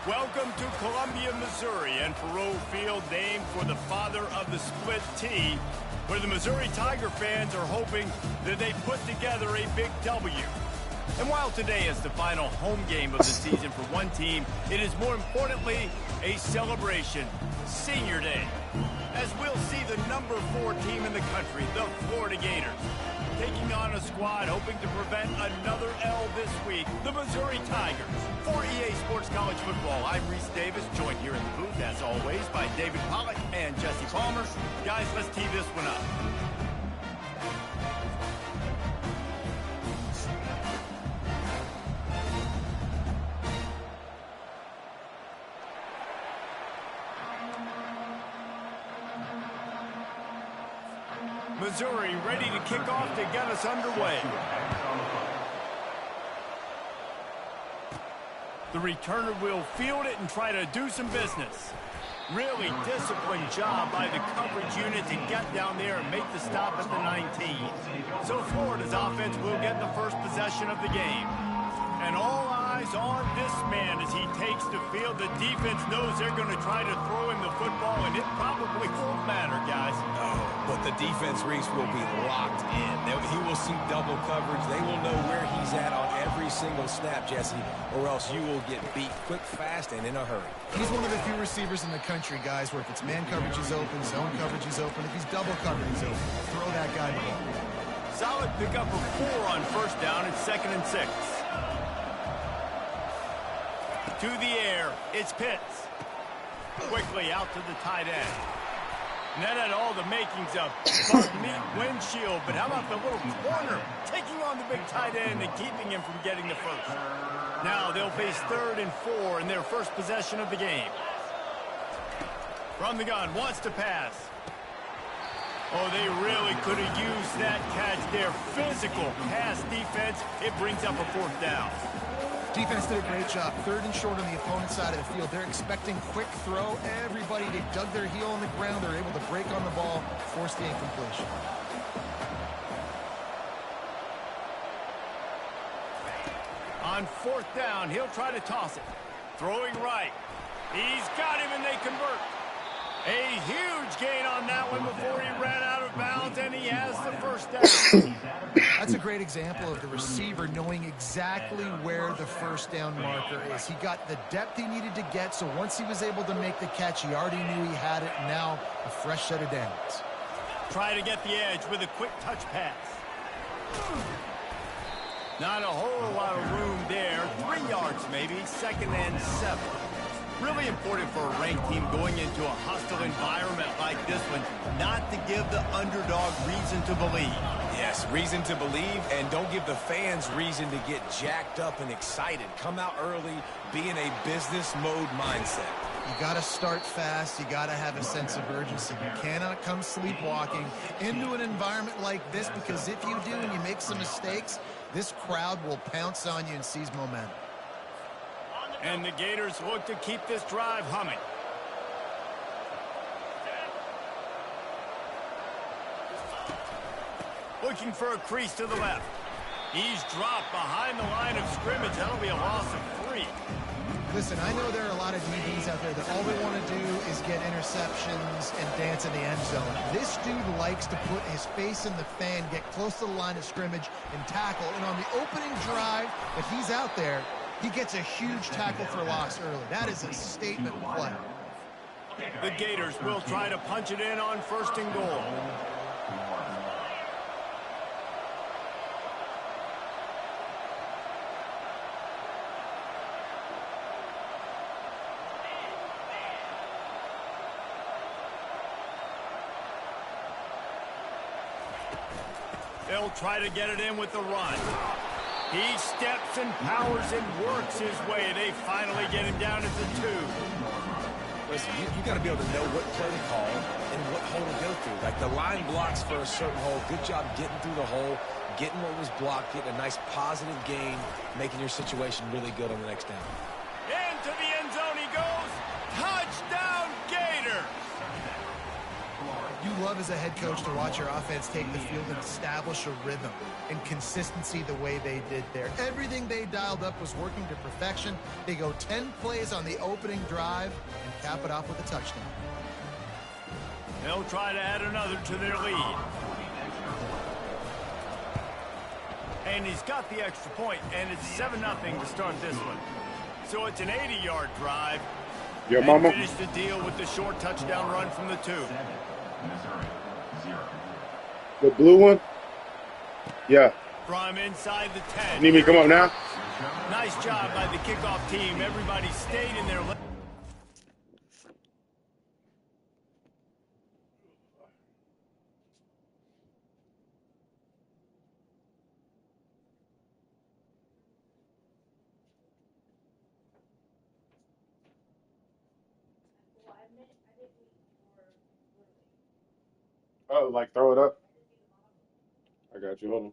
Welcome to Columbia, Missouri, and Faroe Field, named for the father of the split T, where the Missouri Tiger fans are hoping that they put together a big W. And while today is the final home game of the season for one team, it is more importantly a celebration, Senior Day, as we'll see the number 4 team in the country, the Florida Gators, taking on a squad hoping to prevent another L this week, the Missouri Tigers. For EA Sports College Football, I'm Reese Davis, joined here in the booth, as always, by David Pollack and Jesse Palmer. Guys, let's tee this one up. Missouri ready to kick off to get us underway. The returner will field it and try to do some business. Really disciplined job by the coverage unit to get down there and make the stop at the 19. So Florida's offense will get the first possession of the game. And all eyes on this man as he takes the field. The defense knows they're going to try to throw him the football, and it probably won't matter, guys. Oh, but the defense, Reese, will be locked in. He will see double coverage. They will know where he's at on every single snap, Jesse, or else you will get beat quick, fast, and in a hurry. He's one of the few receivers in the country, guys, where if it's man coverage is open, zone coverage is open, if he's double coverage is open, throw that guy the ball. Solid pickup of 4 on first down and 2nd and 6. To the air, it's Pitts. Quickly out to the tight end. And that had all the makings of neat windshield, but how about the little corner taking on the big tight end and keeping him from getting the first? Now they'll face 3rd and 4 in their first possession of the game. From the gun, wants to pass. Oh, they really could have used that catch there. Physical pass defense. It brings up a 4th down. Defense did a great job. 3rd and short on the opponent's side of the field. They're expecting quick throw. Everybody, they dug their heel on the ground. They're able to break on the ball, force the incompletion. On 4th down, he'll try to toss it. Throwing right. He's got him, and they convert. A huge gain on that one before he ran out of bounds, and he has the first down. That's a great example of the receiver knowing exactly where the first down marker is. He got the depth he needed to get, so once he was able to make the catch, he already knew he had it, and now a fresh set of downs. Try to get the edge with a quick touch pass. Not a whole lot of room there. 3 yards maybe, 2nd and 7. Really important for a ranked team going into a hostile environment like this one, not to give the underdog reason to believe. Yes, reason to believe, and don't give the fans reason to get jacked up and excited. Come out early, be in a business mode mindset. You got to start fast. You got to have a sense of urgency. You cannot come sleepwalking into an environment like this, because if you do and you make some mistakes, this crowd will pounce on you and seize momentum. And the Gators look to keep this drive humming. Looking for a crease to the left. He's dropped behind the line of scrimmage. That'll be a loss of 3. Listen, I know there are a lot of DBs out there that all they want to do is get interceptions and dance in the end zone. This dude likes to put his face in the fan, get close to the line of scrimmage, and tackle. And on the opening drive that he's out there, he gets a huge tackle for loss early. That is a statement play. The Gators will try to punch it in on 1st and goal. They'll try to get it in with the run. He steps and powers and works his way. They finally get him down at the 2. Listen, you got to be able to know what play to call and what hole to go through. Like the line blocks for a certain hole. Good job getting through the hole, getting what was blocked, getting a nice positive gain, making your situation really good on the next down. Into the end zone he goes. Touchdown, Gators! You love as a head coach to watch your offense take the field and establish a rhythm and consistency the way they did there. Everything they dialed up was working to perfection. They go 10 plays on the opening drive and cap it off with a touchdown. They'll try to add another to their lead. And he's got the extra point, and it's 7-0 to start this one. So it's an 80-yard drive. Yo, mama. Finish the deal with the short touchdown run from the 2. The blue one? Yeah. From inside the 10. Need me to come up now? Nice job by the kickoff team. Everybody stayed in their lane. Oh, like throw it up? I got you. Hold on.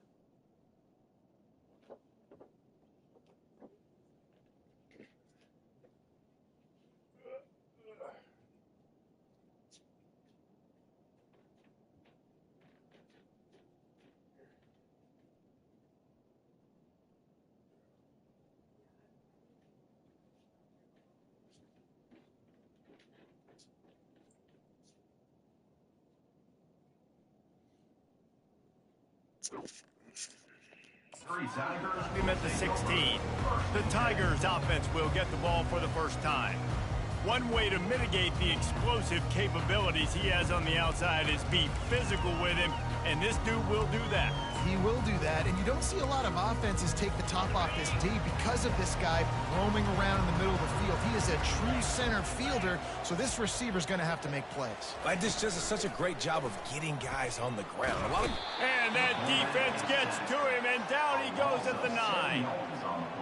Him at the 16. The Tigers offense will get the ball for the first time. One way to mitigate the explosive capabilities he has on the outside is be physical with him, and this dude will do that. He will do that, and you don't see a lot of offenses take the top off this D because of this guy roaming around in the middle of the field. He is a true center fielder, so this receiver's going to have to make plays. This does such a great job of getting guys on the ground. And that defense gets to him, and down he goes at the 9.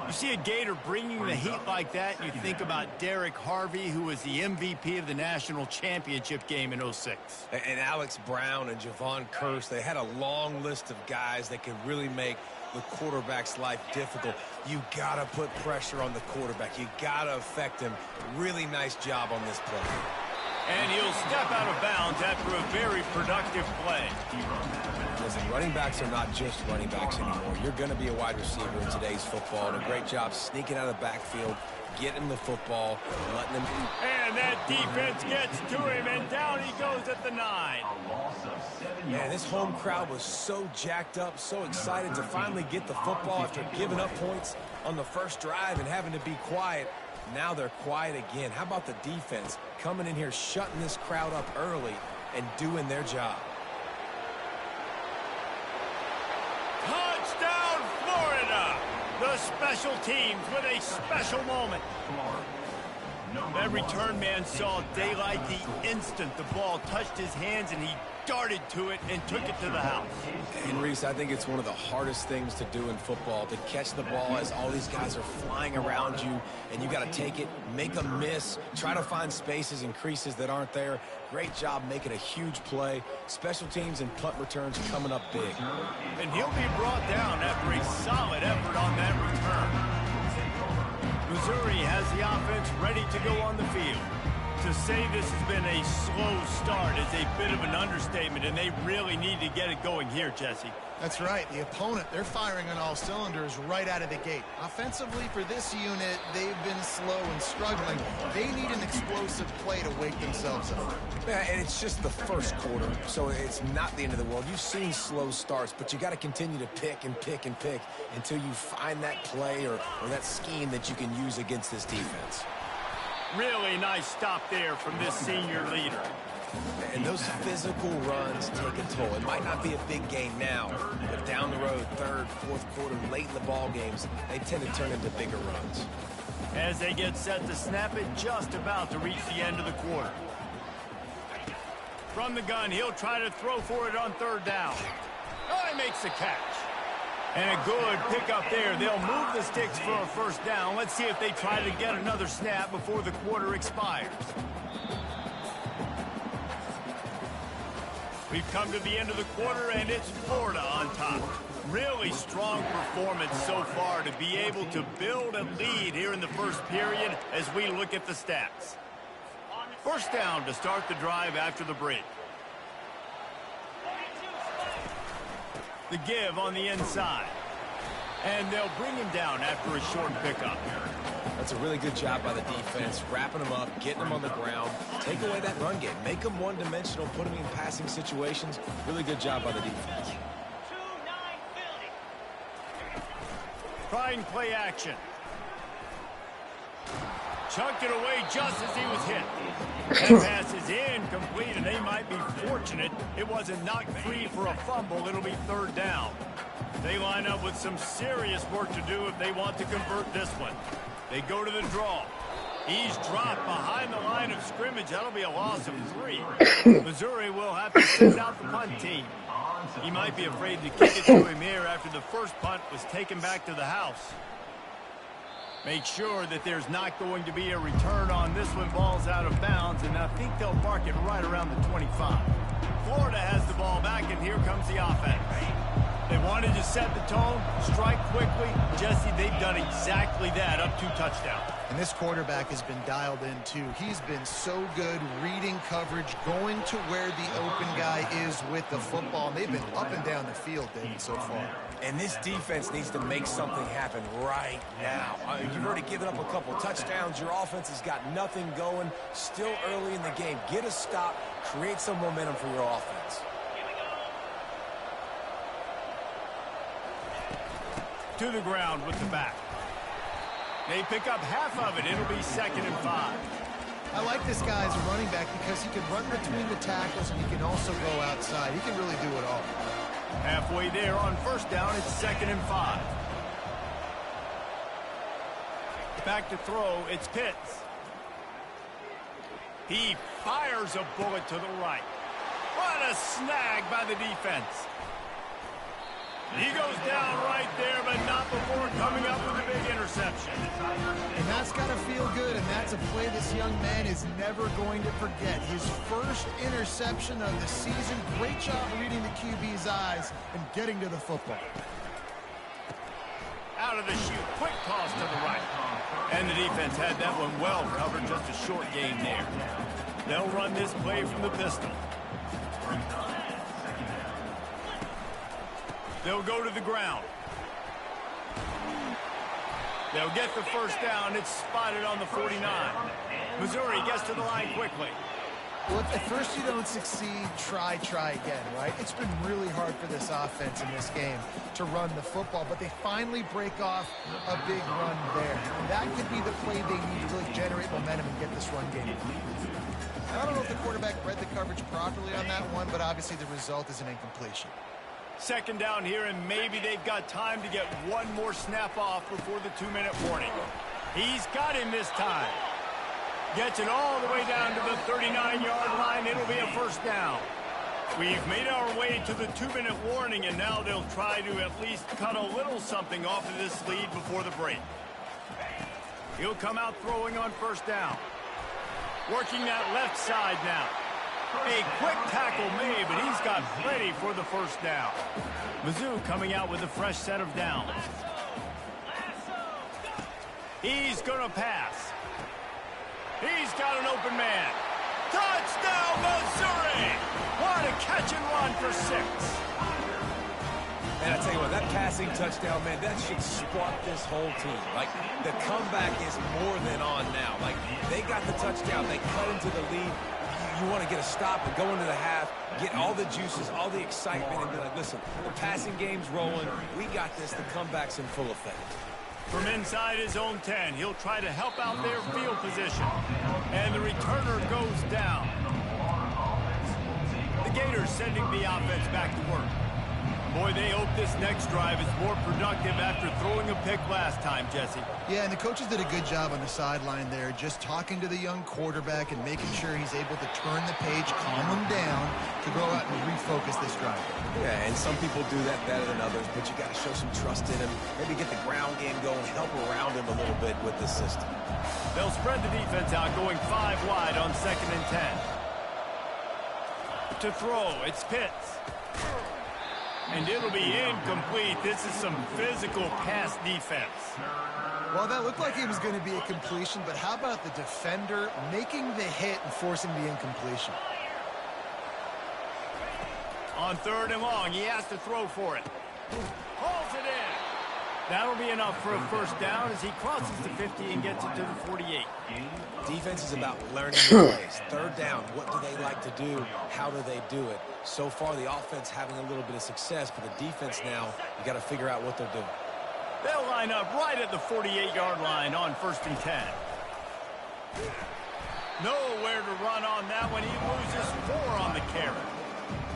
You see a Gator bringing the heat like that, you think about Derek Harvey, who was the MVP of the national championship game in '06. And Alex Brown and Javon Curse, they had a long list of guys that could really make the quarterback's life difficult. You got to put pressure on the quarterback. You got to affect him. Really nice job on this play. And he'll step out of bounds after a very productive play. Listen, running backs are not just running backs anymore. You're going to be a wide receiver in today's football. And a great job sneaking out of the backfield, getting the football, letting them... And that defense gets to him, and down he goes at the 9. Man, this home crowd was so jacked up, so excited to finally get the football after giving up points on the first drive and having to be quiet. Now they're quiet again. How about the defense coming in here, shutting this crowd up early and doing their job? Touchdown, Florida! The special teams with a special moment. That return man saw daylight the instant the ball touched his hands, and he darted to it and took it to the house. And Reese, I think it's one of the hardest things to do in football, to catch the ball as all these guys are flying around you, and you got to take it, make a miss, try to find spaces and creases that aren't there. Great job making a huge play. Special teams and punt returns coming up big. And he'll be brought down after a solid effort on that return. Missouri has the offense ready to go on the field. To say this has been a slow start is a bit of an understatement, and they really need to get it going here, Jesse. That's right. The opponent, they're firing on all cylinders right out of the gate. Offensively, for this unit, they've been slow and struggling. They need an explosive play to wake themselves up. Yeah, and it's just the first quarter, so it's not the end of the world. You've seen slow starts, but you got to continue to pick and pick and pick until you find that play or that scheme that you can use against this defense. Really nice stop there from this senior leader. And those physical runs take a toll. It might not be a big game now, but down the road, third, fourth quarter, late in the ball games, they tend to turn into bigger runs. As they get set to snap it, just about to reach the end of the quarter. From the gun, he'll try to throw for it on third down. Oh, he makes the catch. And a good pickup there. They'll move the sticks for a first down. Let's see if they try to get another snap before the quarter expires. We've come to the end of the quarter, and it's Florida on top. Really strong performance so far to be able to build a lead here in the first period as we look at the stats. First down to start the drive after the break. The give on the inside. And they'll bring him down after a short pickup. That's a really good job by the defense, wrapping them up, getting them on the ground, take away that run game, make them one-dimensional, put them in passing situations. Really good job by the defense. Trying play action. Chucked it away just as he was hit. That pass is incomplete, and they might be fortunate it wasn't knocked free for a fumble. It'll be third down. They line up with some serious work to do if they want to convert this one. They go to the draw. He's dropped behind the line of scrimmage. That'll be a loss of 3. Missouri will have to send out the punt team. He might be afraid to kick it to him here after the first punt was taken back to the house. Make sure that there's not going to be a return on this one. Ball's out of bounds, and I think they'll mark it right around the 25. Florida has the ball back, and here comes the offense. They wanted to set the tone, strike quickly. Jesse, they've done exactly that, up 2 touchdowns. And this quarterback has been dialed in, too. He's been so good reading coverage, going to where the open guy is with the football. And they've been up and down the field, David, so far. And this defense needs to make something happen right now. You've already given up a couple touchdowns. Your offense has got nothing going. Still early in the game. Get a stop. Create some momentum for your offense. To the ground with the back. They pick up half of it. It'll be 2nd and 5. I like this guy as a running back because he can run between the tackles and he can also go outside. He can really do it all. Halfway there on first down, it's 2nd and 5. Back to throw, it's Pitts. He fires a bullet to the right. What a snag by the defense. He goes down right there, but not before coming up with a big interception. And that's got to feel good, and that's a play this young man is never going to forget. His first interception of the season. Great job reading the QB's eyes and getting to the football. Out of the chute, quick toss to the right. And the defense had that one well covered, just a short gain there. They'll run this play from the pistol. They'll go to the ground. They'll get the first down. It's spotted on the 49. Missouri gets to the line quickly. Well, if at first you don't succeed, try again, right? It's been really hard for this offense in this game to run the football, but they finally break off a big run there. That could be the play they need to really generate momentum and get this run game. I don't know if the quarterback read the coverage properly on that one, but obviously the result is an incompletion. 2nd down here, and maybe they've got time to get one more snap off before the 2-minute warning. He's got him this time. Gets it all the way down to the 39-yard line. It'll be a first down. We've made our way to the 2-minute warning, and now they'll try to at least cut a little something off of this lead before the break. He'll come out throwing on first down. Working that left side now. A quick tackle made, but he's got plenty for the first down. Mizzou coming out with a fresh set of downs. He's going to pass. He's got an open man. Touchdown, Missouri! What a catch and run for 6. And I tell you what, that passing touchdown, man, that should spark this whole team. Like, the comeback is more than on now. Like, they got the touchdown. They cut into the lead. You want to get a stop and go into the half, get all the juices, all the excitement, and be like, listen, the passing game's rolling. We got this. The comeback's in full effect. From inside his own 10, he'll try to help out their field position. And the returner goes down. The Gators sending the offense back to work. Boy, they hope this next drive is more productive after throwing a pick last time, Jesse. Yeah, and the coaches did a good job on the sideline there, just talking to the young quarterback and making sure he's able to turn the page, calm him down, to go out and refocus this drive. Yeah, and some people do that better than others, but you got to show some trust in him, maybe get the ground game going, help around him a little bit with this system. They'll spread the defense out, going 5 wide on 2nd and 10. To throw, it's Pitts. And it'll be incomplete. This is some physical pass defense. Well, that looked like it was going to be a completion, but how about the defender making the hit and forcing the incompletion? On 3rd and long, he has to throw for it. Hauls it in. That'll be enough for a first down as he crosses the 50 and gets it to the 48. Defense is about learning the plays. 3rd down, what do they like to do? How do they do it? So far, the offense having a little bit of success, but the defense now, you got to figure out what they're doing. They'll line up right at the 48-yard line on 1st and 10. Nowhere to run on that one. He loses 4 on the carry.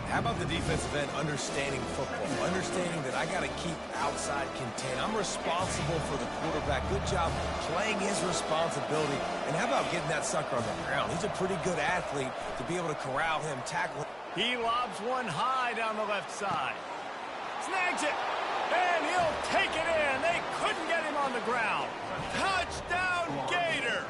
How about the defensive end understanding football, understanding that I got to keep outside contain. I'm responsible for the quarterback. Good job playing his responsibility. And how about getting that sucker on the ground? He's a pretty good athlete to be able to corral him, tackle him. He lobs one high down the left side. Snags it, and he'll take it in. They couldn't get him on the ground. Touchdown, Gators!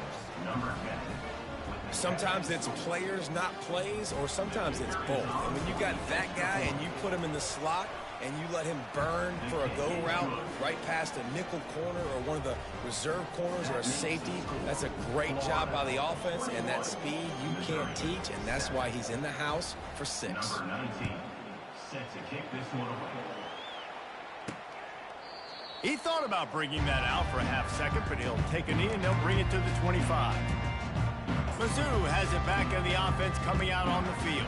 Sometimes it's players, not plays, or sometimes it's both. And when you got that guy and you put him in the slot and you let him burn for a go route right past a nickel corner or one of the reserve corners or a safety, that's a great job by the offense, and that speed you can't teach, and that's why he's in the house for 6. He thought about bringing that out for a half second, but he'll take a knee and they'll bring it to the 25. Mizzou has it back on the offense coming out on the field.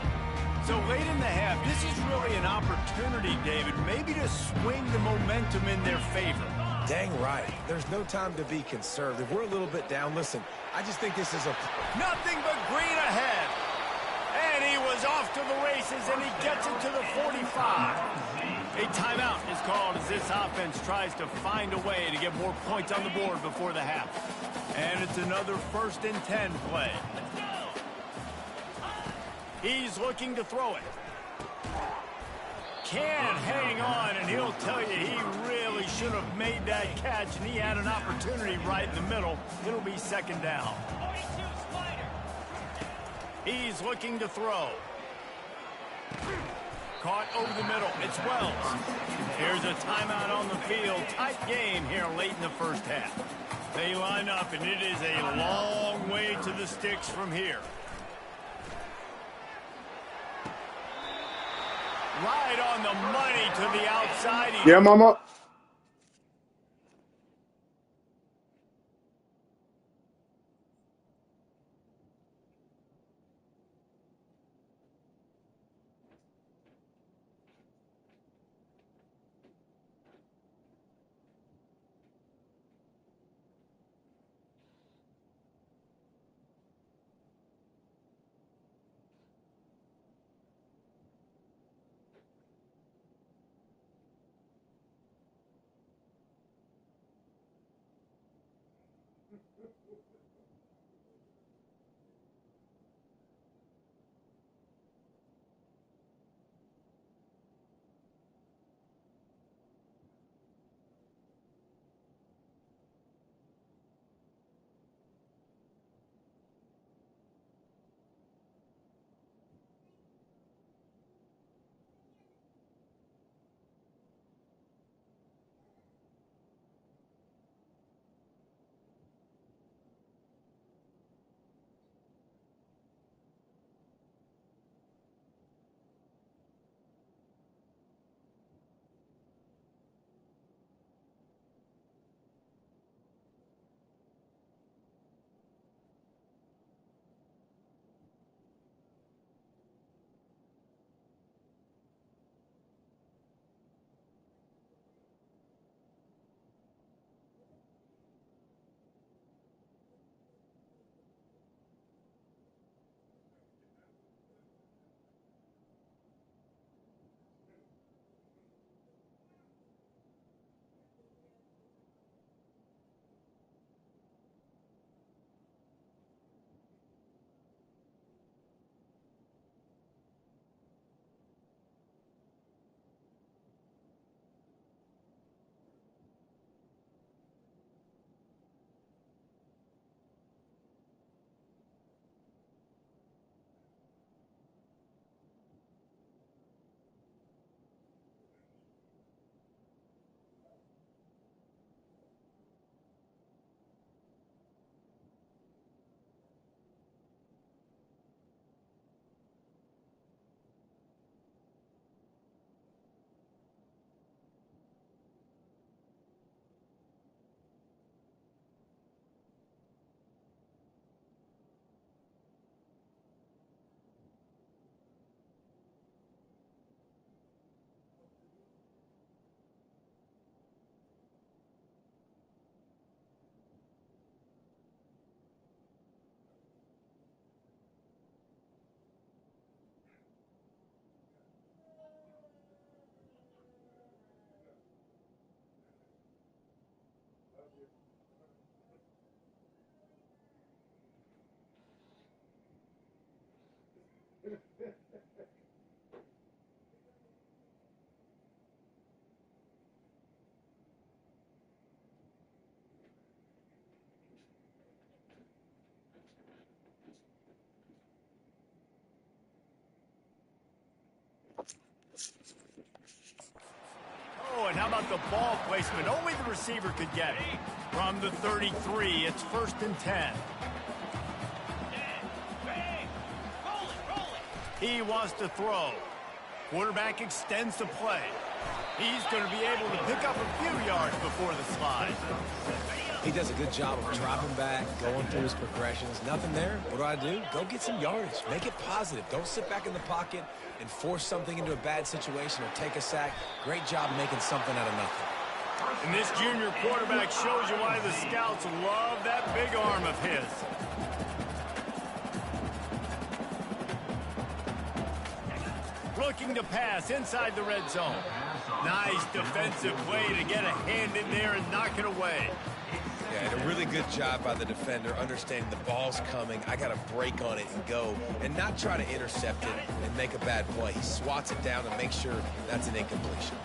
So late in the half, this is really an opportunity, David, maybe to swing the momentum in their favor. Dang right. There's no time to be conservative. We're a little bit down. Listen, I just think this is a... Nothing but green ahead. And he was off to the races, and he gets it to the 45. A timeout is called as this offense tries to find a way to get more points on the board before the half. And it's another 1st and 10 play. He's looking to throw it. Can't hang on, and he'll tell you he really should have made that catch, and he had an opportunity right in the middle. It'll be 2nd down. He's looking to throw. Caught over the middle. It's Wells. Here's a timeout on the field. Tight game here late in the first half. They line up, and it is a long way to the sticks from here. Right on the money to the outside. Yeah, mama. Oh, and how about the ball placement? Only the receiver could get it. From the 33, it's 1st and 10. He wants to throw. Quarterback extends the play. He's going to be able to pick up a few yards before the slide. He does a good job of dropping back, going through his progressions. Nothing there. What do? Go get some yardage. Make it positive. Don't sit back in the pocket and force something into a bad situation or take a sack. Great job making something out of nothing. And this junior quarterback shows you why the scouts love that big arm of his. Looking to pass inside the red zone. Nice defensive play to get a hand in there and knock it away. Yeah, and a really good job by the defender understanding the ball's coming. I got to break on it and go and not try to intercept it and make a bad play. He swats it down and makes sure that's an incompletion.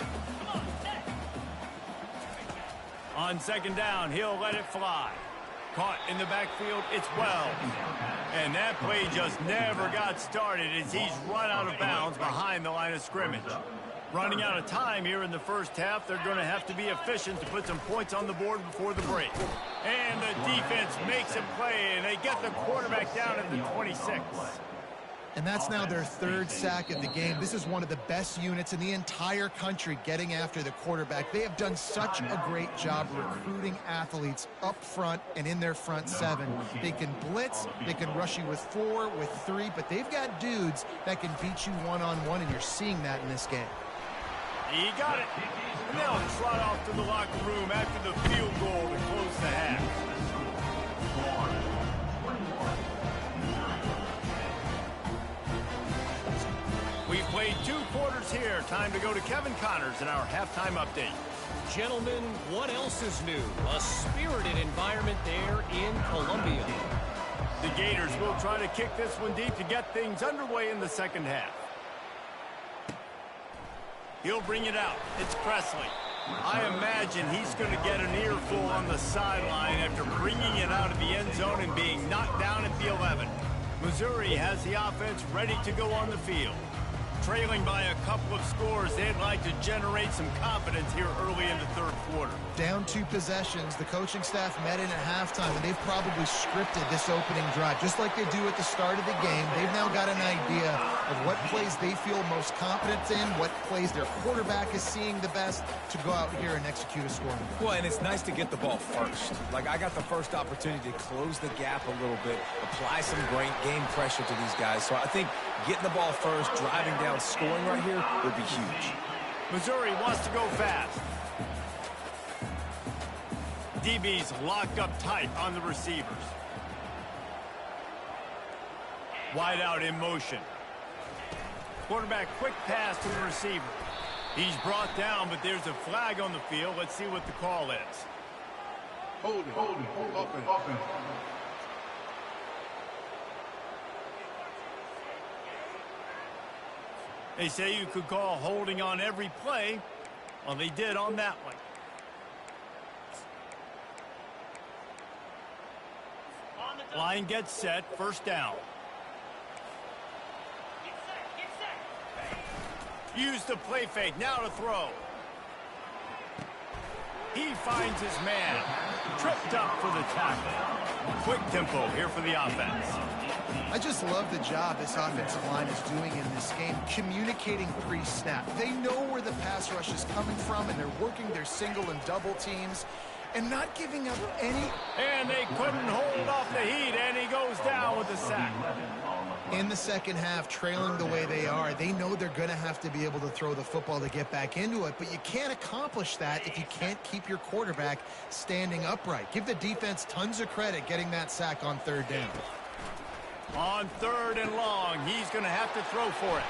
On 2nd down, he'll let it fly. Caught in the backfield, it's Wells. And that play just never got started as he's run out of bounds behind the line of scrimmage. Running out of time here in the first half, they're going to have to be efficient to put some points on the board before the break. And the defense makes a play, and they get the quarterback down at the 26. And that's now their 3rd sack of the game. This is one of the best units in the entire country getting after the quarterback. They have done such a great job recruiting athletes up front and in their front 7. They can blitz, they can rush you with 4, with 3, but they've got dudes that can beat you one-on-one, and you're seeing that in this game. He got it. And they'll trot off to the locker room after the field goal to close the half. We've played 2 quarters here. Time to go to Kevin Connors in our halftime update. Gentlemen, what else is new? A spirited environment there in Columbia. The Gators will try to kick this one deep to get things underway in the second half. He'll bring it out. It's Presley. I imagine he's going to get an earful on the sideline after bringing it out of the end zone and being knocked down at the 11. Missouri has the offense ready to go on the field. Trailing by a couple of scores, they'd like to generate some confidence here early in the 3rd quarter. Down 2 possessions, the coaching staff met in at halftime, and they've probably scripted this opening drive. Just like they do at the start of the game, they've now got an idea of what plays they feel most confident in, what plays their quarterback is seeing the best to go out here and execute a scoring. Well, and it's nice to get the ball first. Like, I got the first opportunity to close the gap a little bit, apply some great game pressure to these guys. So I think getting the ball first, driving down, scoring right here would be huge. Missouri wants to go fast. DB's locked up tight on the receivers. Wide out in motion. Quarterback quick pass to the receiver. He's brought down, but there's a flag on the field. Let's see what the call is. Hold it, open. They say you could call holding on every play. Well, they did on that one. Line gets set, 1st down. Use the play fake, now to throw. He finds his man. Tripped up for the tackle. Quick tempo here for the offense. I just love the job this offensive line is doing in this game, communicating pre-snap. They know where the pass rush is coming from, and they're working their single and double teams and not giving up any. And they couldn't hold off the heat, and he goes down with a sack. In the second half, trailing the way they are, they know they're going to have to be able to throw the football to get back into it, but you can't accomplish that if you can't keep your quarterback standing upright. Give the defense tons of credit getting that sack on 3rd down. On 3rd and long, he's going to have to throw for it.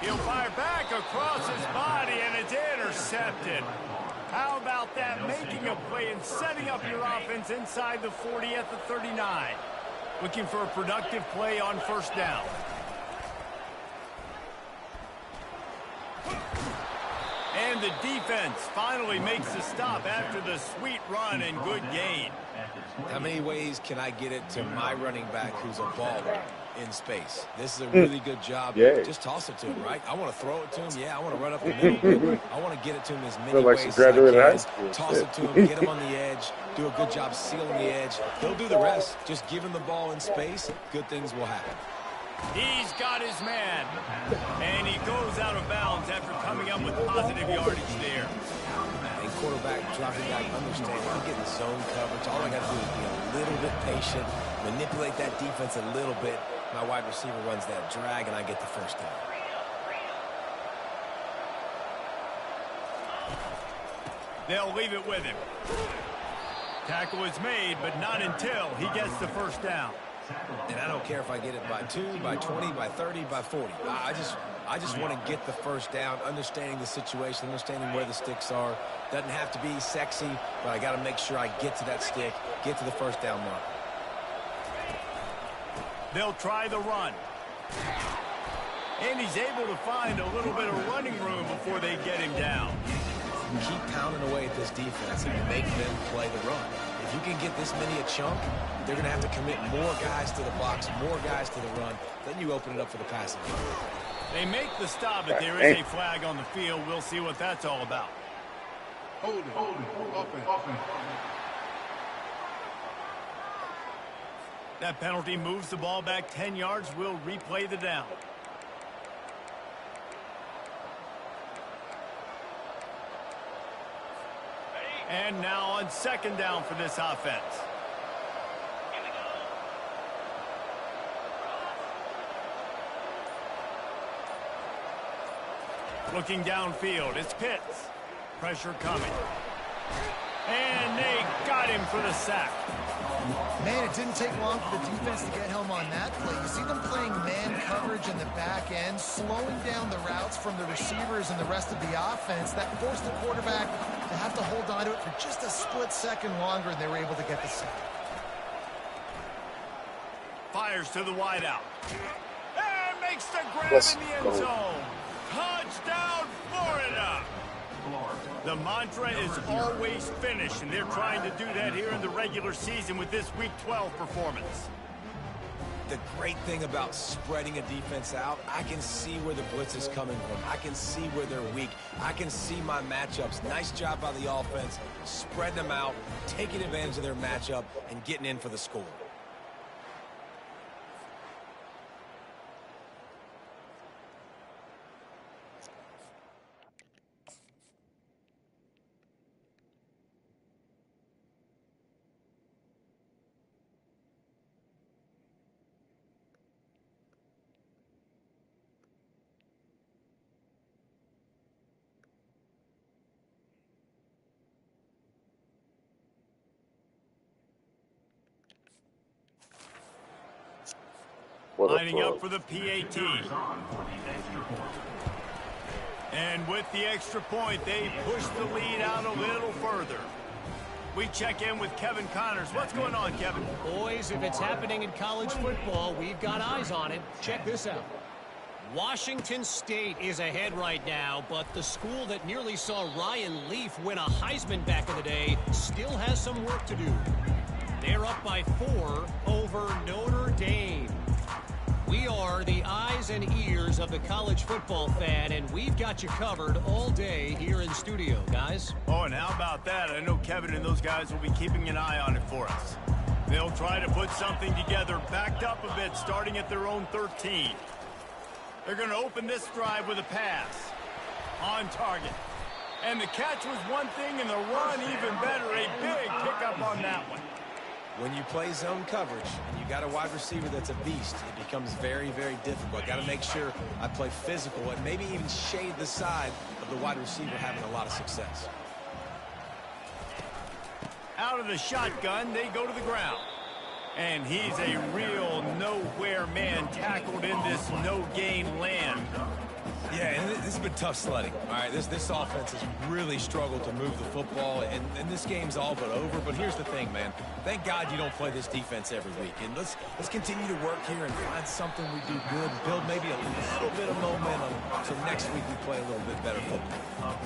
He'll fire back across his body, and it's intercepted. How about that? Making a play and setting up your offense inside the 40 at the 39. Looking for a productive play on 1st down. And the defense finally makes the stop after the sweet run and good gain. How many ways can I get it to my running back who's a baller in space? This is a really good job. Yeah. Just toss it to him, right? I want to throw it to him. Yeah, I want to run up the middle. I want to get it to him as many Feel like ways she as graduated I high can. school. Toss it to him, get him on the edge, do a good job sealing the edge. He'll do the rest. Just give him the ball in space. Good things will happen. He's got his man. And he goes out of bounds after coming up with positive yardage there. And quarterback dropping back, understand, I'm getting zone coverage. All I got to do is be a little bit patient, manipulate that defense a little bit. My wide receiver runs that drag, and I get the first down. They'll leave it with him. Tackle is made, but not until he gets the first down. And I don't care if I get it by 2, by 20, by 30, by 40. I just want to get the first down, understanding the situation, understanding where the sticks are. Doesn't have to be sexy, but I got to make sure I get to that stick, get to the first down mark. They'll try the run. And he's able to find a little bit of running room before they get him down. Keep pounding away at this defense and make them play the run. If you can get this many a chunk, they're going to have to commit more guys to the box, more guys to the run. Then you open it up for the passing game. They make the stop, but there is a flag on the field. We'll see what that's all about. Hold it. Offense. That penalty moves the ball back 10 yards. We'll replay the down. And now on second down for this offense. Looking downfield, it's Pitts. Pressure coming. And they got him for the sack. Man, it didn't take long for the defense to get home on that play. You see them playing man coverage in the back end, slowing down the routes from the receivers and the rest of the offense. That forced the quarterback to have to hold on to it for just a split second longer, and they were able to get the sack. Fires to the wideout. And makes the grab Let's in the end go. zone. Touchdown, Florida! The mantra is always finish, and they're trying to do that here in the regular season with this Week 12 performance. The great thing about spreading a defense out, I can see where the blitz is coming from. I can see where they're weak. I can see my matchups. Nice job by the offense, spreading them out, taking advantage of their matchup, and getting in for the score. Lining up for the PAT. And with the extra point, they push the lead out a little further. We check in with Kevin Connors. What's going on, Kevin? Boys, if it's happening in college football, we've got eyes on it. Check this out. Washington State is ahead right now, but the school that nearly saw Ryan Leaf win a Heisman back in the day still has some work to do. They're up by 4 over Notre Dame. We are the eyes and ears of the college football fan, and we've got you covered all day here in studio, guys. Oh, and how about that? I know Kevin and those guys will be keeping an eye on it for us. They'll try to put something together, backed up a bit, starting at their own 13. They're going to open this drive with a pass. On target. And the catch was one thing, and the run even better. A big pickup on that one. When you play zone coverage and you got a wide receiver that's a beast, it becomes very, very difficult. Got to make sure I play physical and maybe even shade the side of the wide receiver having a lot of success. Out of the shotgun, they go to the ground. And he's a real nowhere man tackled in this no-gain land. Yeah, and this has been tough sledding. All right, this offense has really struggled to move the football, and this game's all but over. But here's the thing, man. Thank God you don't play this defense every week. And let's continue to work here and find something we do good, build maybe a little bit of momentum so next week we play a little bit better football.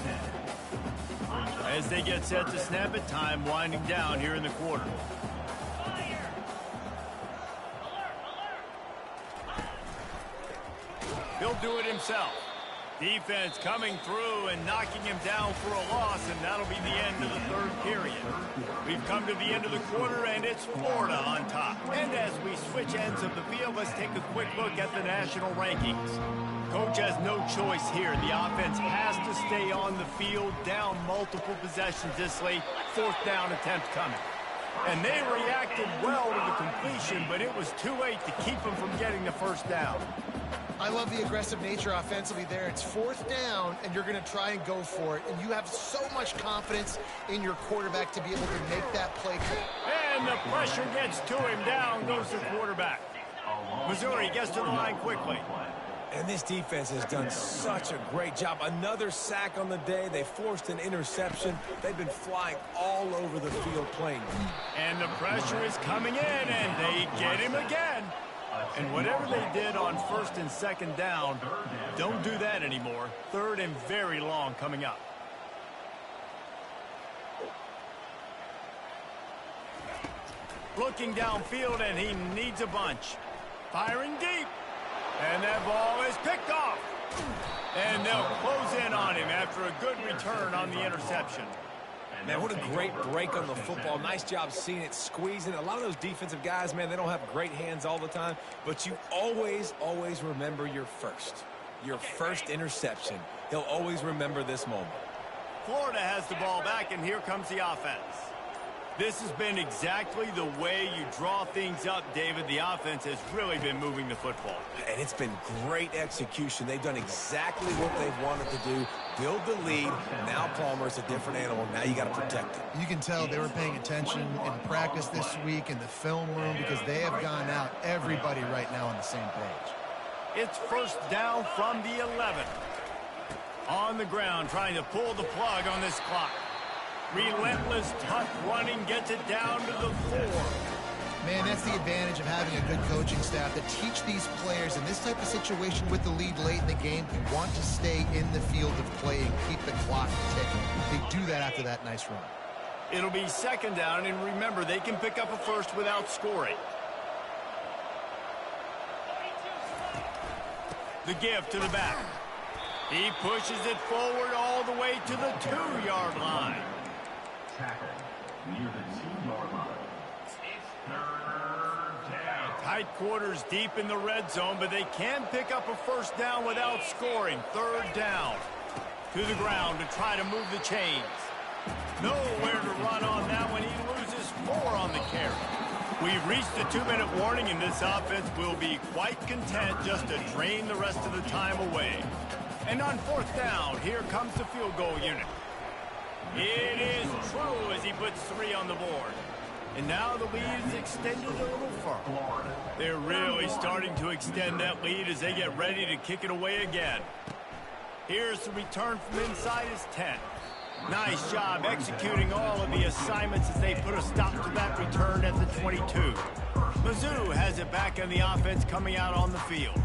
As they get set to snap it, time winding down here in the quarter. He'll do it himself. Defense coming through and knocking him down for a loss, and that'll be the end of the third period. We've come to the end of the quarter, and it's Florida on top. And as we switch ends of the field, let's take a quick look at the national rankings. Coach has no choice here. The offense has to stay on the field, down multiple possessions this late. Fourth down attempt coming. And they reacted well to the completion, but it was too late to keep them from getting the first down. I love the aggressive nature offensively there. It's fourth down, and you're going to try and go for it. And you have so much confidence in your quarterback to be able to make that play. And the pressure gets to him. Down goes the quarterback. Missouri gets to the line quickly. And this defense has done such a great job. Another sack on the day. They forced an interception. They've been flying all over the field playing. And the pressure is coming in, and they get him again. And whatever they did on first and second down, don't do that anymore. Third and very long coming up. Looking downfield, and he needs a bunch. Firing deep. And that ball is picked off. And they'll close in on him after a good return on the interception. Man, what a great break on the football. Nice job seeing it, squeezing. A lot of those defensive guys, man, they don't have great hands all the time, but you always, always remember your first interception. He'll always remember this moment. Florida has the ball back, and here comes the offense. This has been exactly the way you draw things up, David. The offense has really been moving the football. And it's been great execution. They've done exactly what they've wanted to do. Build the lead. Now Palmer's a different animal. Now you got to protect it. You can tell they were paying attention in practice this week in the film room because they have gone out, everybody right now on the same page. It's first down from the 11. On the ground, trying to pull the plug on this clock. Relentless, tough running gets it down to the 4. Man, that's the advantage of having a good coaching staff to teach these players in this type of situation with the lead late in the game. You want to stay in the field of play and keep the clock ticking. They do that after that nice run. It'll be second down, and remember, they can pick up a first without scoring. The give to the back. He pushes it forward all the way to the 2-yard line. Tackle near the 2-yard line. It's third down. Tight quarters deep in the red zone, but they can pick up a first down without scoring. Third down. To the ground to try to move the chains. Nowhere to run on that one. He loses 4 on the carry. We've reached the 2-minute warning, and this offense will be quite content just to drain the rest of the time away. And on fourth down, here comes the field goal unit. It is true as he puts 3 on the board. And now the lead is extended a little further. They're really starting to extend that lead as they get ready to kick it away again. Here's the return from inside his 10. Nice job executing all of the assignments as they put a stop to that return at the 22. Mizzou has it back on the offense coming out on the field.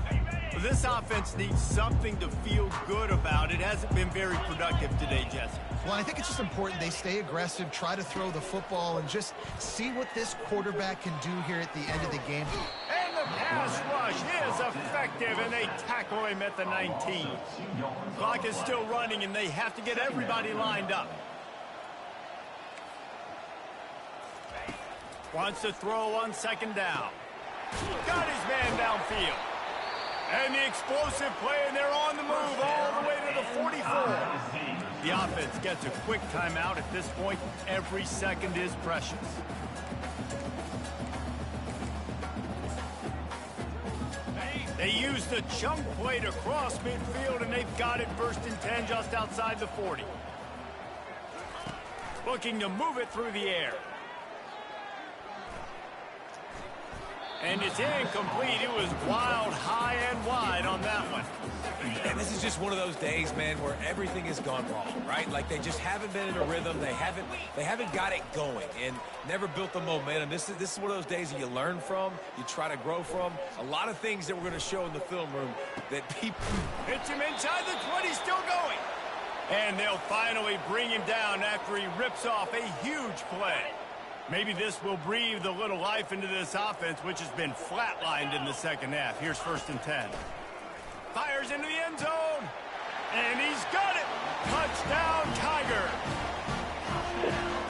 This offense needs something to feel good about. It hasn't been very productive today, Jesse. Well, I think it's just important they stay aggressive, try to throw the football, and just see what this quarterback can do here at the end of the game. And the pass rush is effective, and they tackle him at the 19. Clock is still running, and they have to get everybody lined up. Wants to throw on second down. Got his man downfield. And the explosive play, and they're on the move all the way to the 44. The offense gets a quick timeout at this point. Every second is precious. They use the chunk play to cross midfield, and they've got it first and 10 just outside the 40. Looking to move it through the air. And it's incomplete. It was wild, high and wide on that one. And this is just one of those days, man, where everything has gone wrong, right? Like they just haven't been in a rhythm. They haven't got it going and never built the momentum. This is one of those days that you learn from, you try to grow from. A lot of things that we're going to show in the film room that people... Hits him inside the 20, still going. And they'll finally bring him down after he rips off a huge play. Maybe this will breathe a little life into this offense, which has been flatlined in the second half. Here's 1st and 10. Fires into the end zone. And he's got it. Touchdown, Tiger.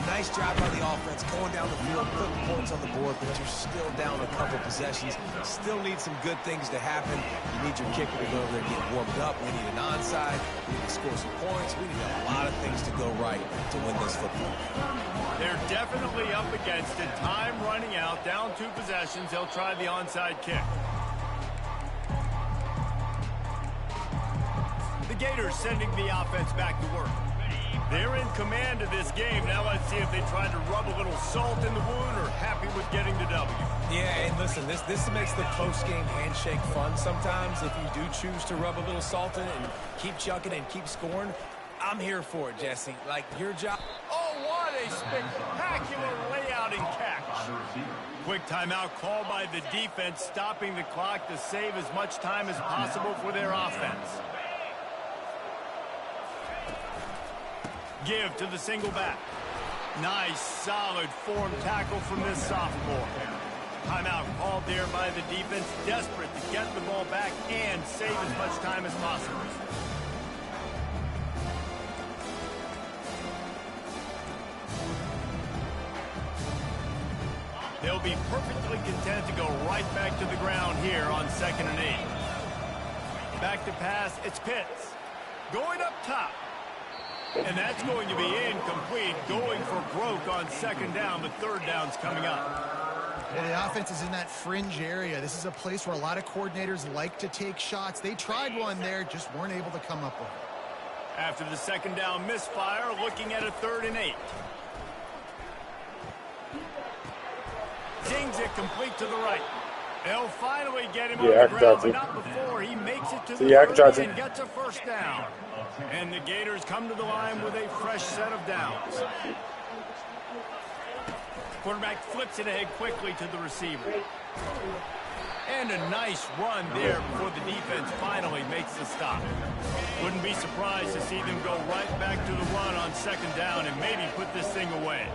Nice job by the offense going down the field, putting points on the board, but you're still down a couple possessions. Still need some good things to happen. You need your kicker to go over there and get warmed up. We need an onside. We need to score some points. We need a lot of things to go right to win this football game. They're definitely up against it. Time running out, down 2 possessions. They'll try the onside kick. The Gators sending the offense back to work. They're in command of this game. Now let's see if they try to rub a little salt in the wound or happy with getting the W. Yeah, and listen, this makes the post-game handshake fun sometimes. If you do choose to rub a little salt in it and keep chucking and keep scoring, I'm here for it, Jesse. Like, your job... Oh, what a spectacular layout and catch. Quick timeout called by the defense, stopping the clock to save as much time as possible for their offense. Give to the single back. Nice, solid form tackle from this sophomore. Timeout called there by the defense, desperate to get the ball back and save as much time as possible. They'll be perfectly content to go right back to the ground here on 2nd and 8. Back to pass, it's Pitts. Going up top. And that's going to be incomplete, going for broke on 2nd down, but 3rd down's coming up. Well, the offense is in that fringe area. This is a place where a lot of coordinators like to take shots. They tried one there, just weren't able to come up with it. After the 2nd down misfire, looking at a 3rd and 8. Zings it complete to the right. They'll finally get him on the ground, but not before he makes it to the 30 and gets a 1st down. And the Gators come to the line with a fresh set of downs. Quarterback flips it ahead quickly to the receiver. And a nice run there before the defense finally makes the stop. Wouldn't be surprised to see them go right back to the run on 2nd down and maybe put this thing away.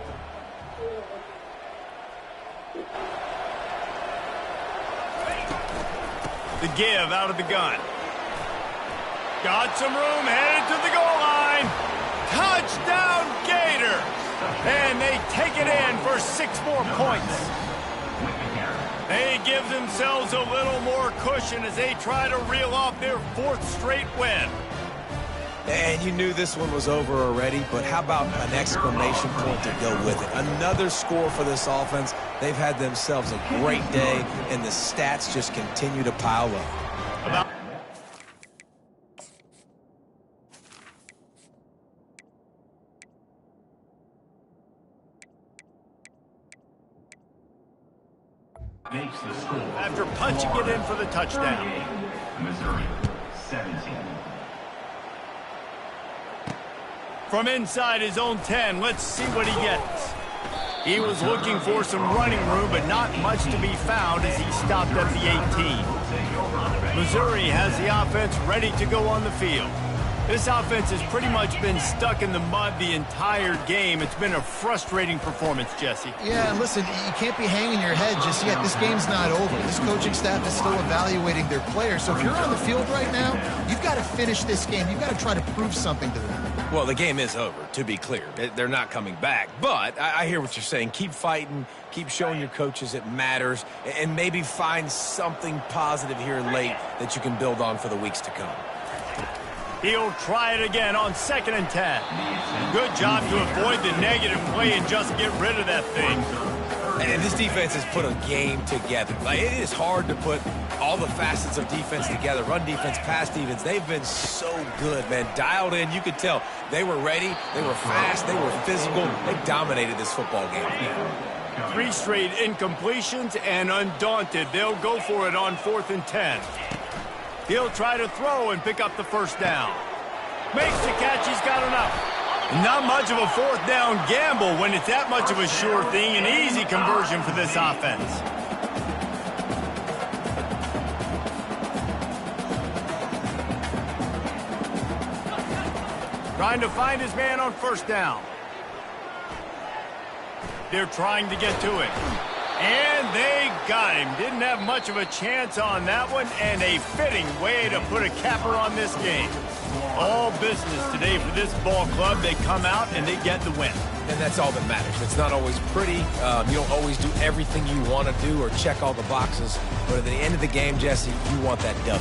The give out of the gun. Got some room, headed to the goal line. Touchdown, Gators! And they take it in for 6 more points. They give themselves a little more cushion as they try to reel off their 4th straight win. And you knew this one was over already, but how about an exclamation point to go with it? Another score for this offense. They've had themselves a great day, and the stats just continue to pile up. After punching it in for the touchdown. Missouri, 17. From inside his own 10, let's see what he gets. He was looking for some running room, but not much to be found as he stopped at the 18. Missouri has the offense ready to go on the field. This offense has pretty much been stuck in the mud the entire game. It's been a frustrating performance, Jesse. Yeah, and listen, you can't be hanging your head just yet. This game's not over. This coaching staff is still evaluating their players. So if you're on the field right now, you've got to finish this game. You've got to try to prove something to them. Well, the game is over, to be clear. They're not coming back. But I hear what you're saying. Keep fighting. Keep showing your coaches it matters. And maybe find something positive here late that you can build on for the weeks to come. He'll try it again on 2nd and 10. Good job to avoid the negative play and just get rid of that thing. And this defense has put a game together. Like, it is hard to put all the facets of defense together. Run defense, pass defense. They've been so good, man. Dialed in. You could tell they were ready. They were fast. They were physical. They dominated this football game. 3 straight incompletions, and undaunted, they'll go for it on 4th and 10. He'll try to throw and pick up the first down. Makes the catch, he's got enough. Not much of a 4th down gamble when it's that much of a sure thing. An easy conversion for this offense. Trying to find his man on 1st down. They're trying to get to it. And they got him. Didn't have much of a chance on that one, and a fitting way to put a capper on this game. All business today for this ball club. They come out and they get the win. And that's all that matters. It's not always pretty. You don't always do everything you want to do or check all the boxes. But at the end of the game, Jesse, you want that W.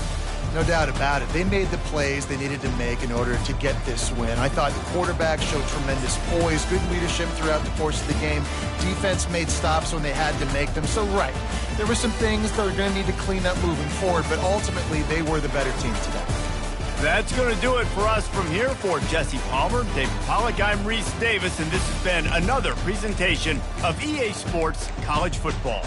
No doubt about it. They made the plays they needed to make in order to get this win. I thought the quarterback showed tremendous poise, good leadership throughout the course of the game. Defense made stops when they had to make them. So, right, there were some things that are going to need to clean up moving forward, but ultimately they were the better team today. That's going to do it for us from here. For Jesse Palmer, David Pollack, I'm Reese Davis, and this has been another presentation of EA Sports College Football.